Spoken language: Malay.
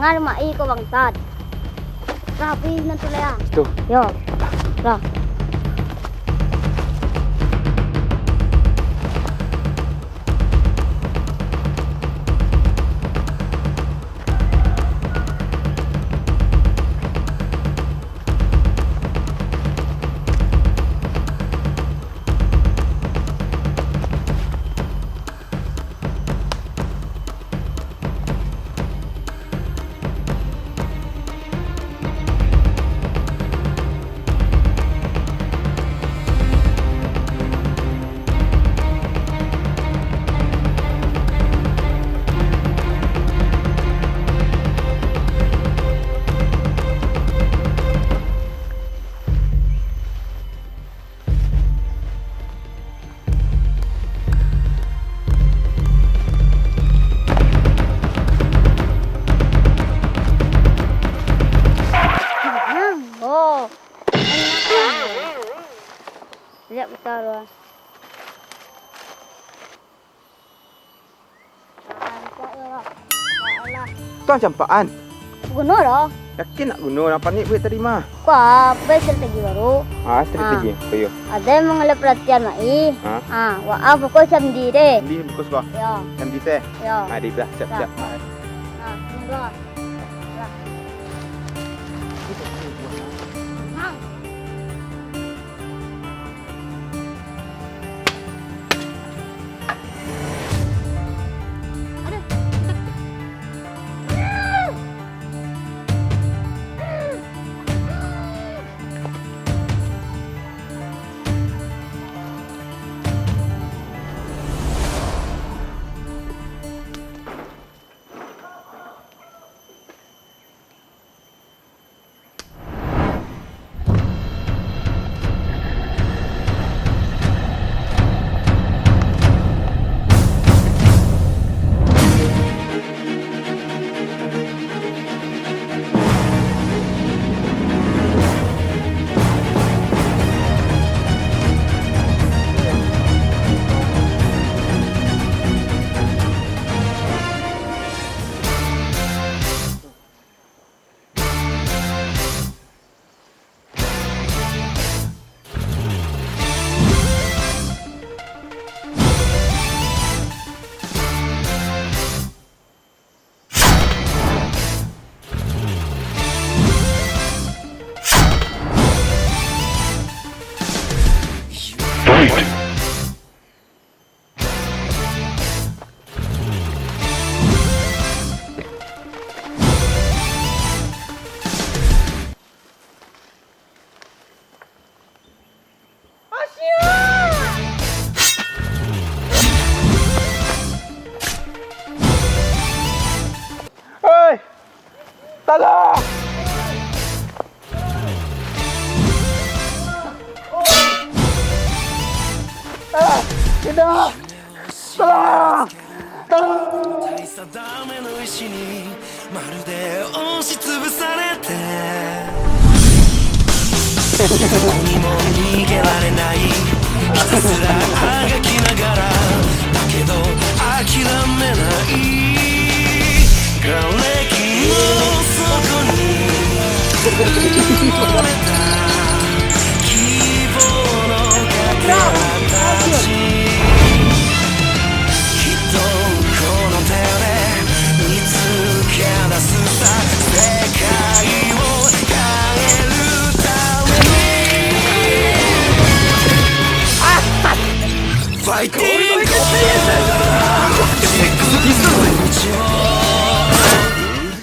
Ngan mai ko bangsat. Rapi na tuloy ah. Ito. Yo. Ra. Oh. Lihat besar lah. Tuan campaan. Guna lah. Yakin nak guna apa ni buat tadi mah? Kuah, strategi baru. Strategi. Ayo. Ada yang mengalami perhatian mai. Wah, pokok sendiri. Di buku sekolah. Ya. Sambil teh. Ya. Di belah siap-siap. Tunggu. Hei! Tolong! Tidak! Tolong! Tolong! 定めの石にまるで押しつぶされてどこにも逃げられないひたすらあがきながらだけど諦めない瓦礫の底に埋もれた希望のかけらたちファイティング